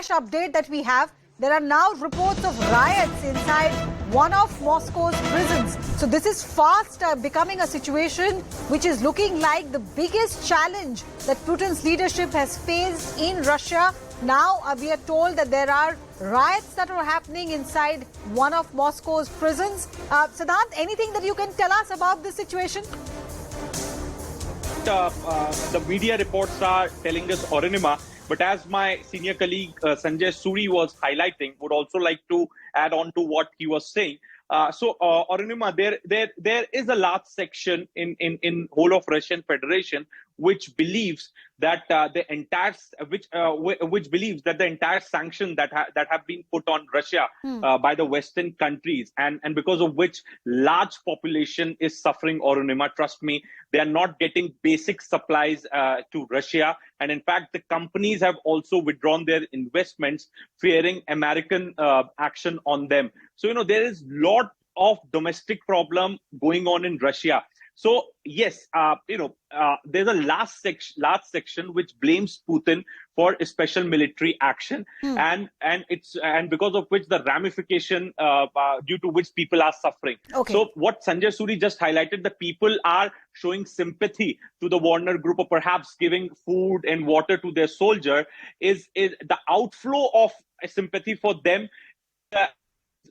fresh update that we have. There are now reports of riots inside one of Moscow's prisons. So this is fast becoming a situation which is looking like the biggest challenge that Putin's leadership has faced in Russia. Now we are told that there are riots that are happening inside one of Moscow's prisons. Siddhant, anything that you can tell us about this situation? The media reports are telling us Arunima, but as my senior colleague Sanjay Suri was highlighting, would also like to add on to what he was saying. Arunima, there is a large section in whole of Russian Federation which believes that the entire sanction that have been put on Russia by the Western countries, and because of which large population is suffering. Arunima, trust me, they are not getting basic supplies to Russia, and in fact, the companies have also withdrawn their investments, fearing American action on them. So there is lot of domestic problem going on in Russia. So yes, there's a large section which blames Putin for a special military action, and because of which the ramification due to which people are suffering. Okay. So what Sanjay Suri just highlighted, the people are showing sympathy to the Wagner Group, or perhaps giving food and water to their soldier, is the outflow of sympathy for them.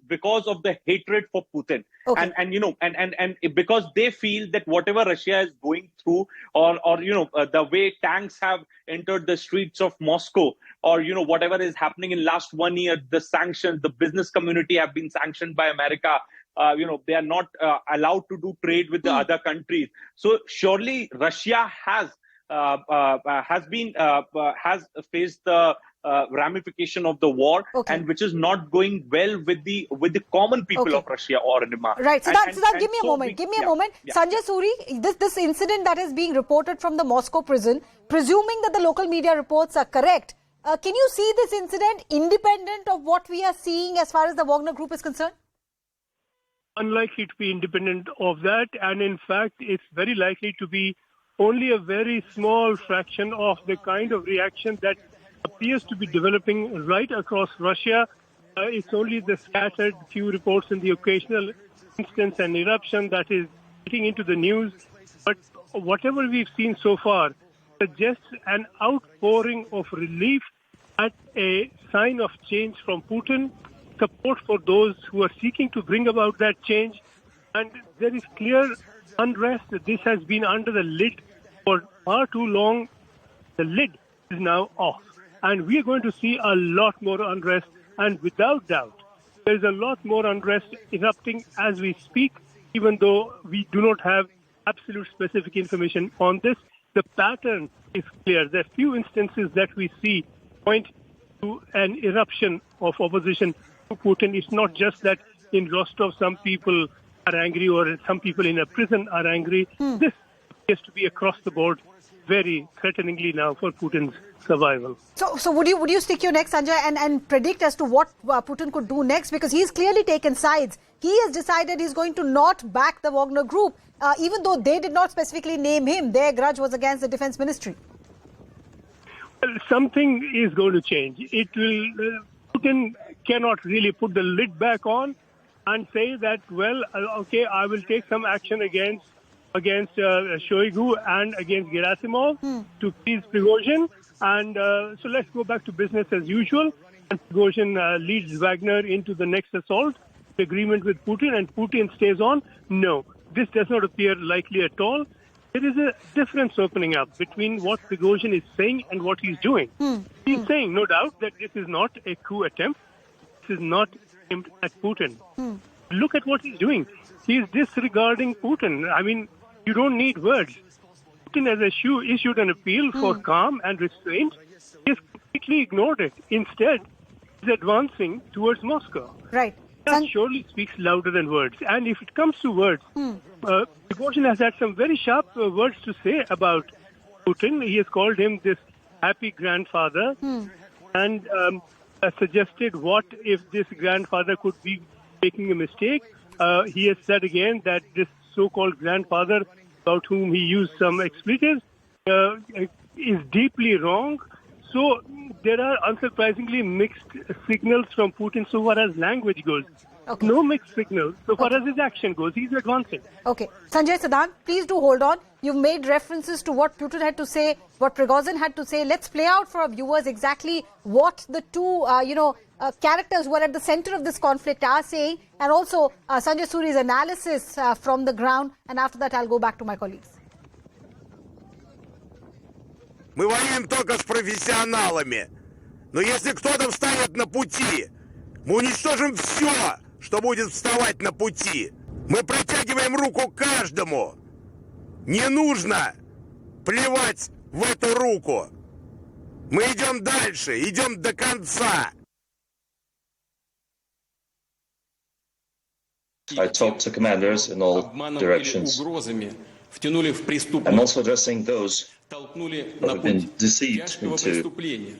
Because of the hatred for Putin, okay. and because they feel that whatever Russia is going through, or the way tanks have entered the streets of Moscow, or whatever is happening in last 1 year, the sanctions, the business community have been sanctioned by America. They are not allowed to do trade with the other countries. So surely Russia has faced the ramification of the war, okay. and which is not going well with the common people okay. of Russia or Myanmar. Right. Siddhant, give me a moment. Yeah. Sanjay Suri, this incident that is being reported from the Moscow prison, presuming that the local media reports are correct, can you see this incident independent of what we are seeing as far as the Wagner Group is concerned? Unlikely to be independent of that, and in fact, it's very likely to be only a very small fraction of the kind of reaction that appears to be developing right across Russia. It's only the scattered few reports in the occasional instance and eruption that is getting into the news. But whatever we've seen so far suggests an outpouring of relief at a sign of change from Putin, support for those who are seeking to bring about that change. And there is clear unrest. This has been under the lid for far too long. The lid is now off. And we are going to see a lot more unrest. And without doubt, there is a lot more unrest erupting as we speak, even though we do not have absolute specific information on this. The pattern is clear. The few instances that we see point to an eruption of opposition to Putin. It's not just that in Rostov some people are angry or some people in a prison are angry. This appears to be across the board very threateningly now for Putin's survival. So would you stick your neck, Sanjay, and predict as to what Putin could do next? Because he's clearly taken sides. He has decided he's going to not back the Wagner Group, even though they did not specifically name him. Their grudge was against the defense ministry. Well, something is going to change. It will. Putin cannot really put the lid back on and say that, well, okay, I will take some action against Shoigu and against Gerasimov to please Prigozhin. And so let's go back to business as usual. And Prigozhin leads Wagner into the next assault, the agreement with Putin, and Putin stays on. No, this does not appear likely at all. There is a difference opening up between what Prigozhin is saying and what he's doing. He's saying, no doubt, that this is not a coup attempt. This is not aimed at Putin. Look at what he's doing. He's disregarding Putin. I mean, you don't need words. Putin has issued an appeal for calm and restraint. He has completely ignored it. Instead, he's advancing towards Moscow. Right. That surely speaks louder than words. And if it comes to words, Prigozhin has had some very sharp words to say about Putin. He has called him this happy grandfather and suggested what if this grandfather could be making a mistake. He has said again that this so-called grandfather, about whom he used some expletives, is deeply wrong. So there are unsurprisingly mixed signals from Putin so far as language goes. Okay. No mixed signals so far as his action goes. He's advancing. Okay. Sanjay Sadan, please do hold on. You've made references to what Putin had to say, what Prigozhin had to say. Let's play out for our viewers exactly what the two, characters who are at the center of this conflict are saying, and also Sanjay Suri's analysis from the ground. And after that, I'll go back to my colleagues. Мы воюем только с профессионалами. Но если кто-то встанет на пути, мы уничтожим все, что будет вставать на пути. Мы протягиваем руку каждому. Не нужно плевать в эту руку. Мы идем дальше, идем до конца. I talked to commanders in all directions. I'm also addressing those who have been deceived into the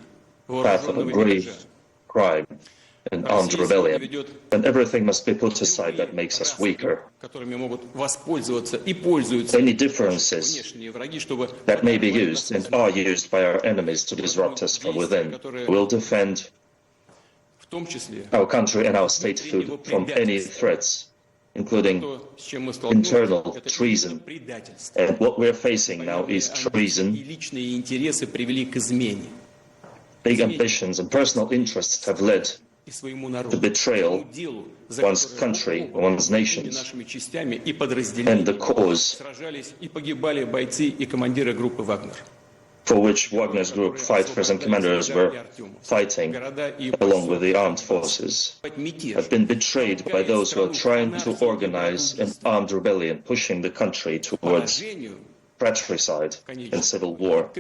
path of a grave crime and armed rebellion. And everything must be put aside that makes us weaker. Any differences that may be used and are used by our enemies to disrupt us from within will defend our country and our statehood from any threats, including internal treason. And what we're facing now is treason. Big ambitions and personal interests have led to betrayal one's country, one's nations, and the cause for which Wagner's group fighters and commanders were fighting along with the armed forces have been betrayed by those who are trying to organize an armed rebellion, pushing the country towards fratricide and civil war,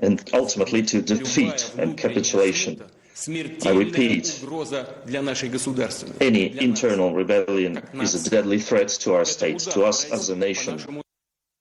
and ultimately to defeat and capitulation. I repeat, any internal rebellion is a deadly threat to our state, to us as a nation.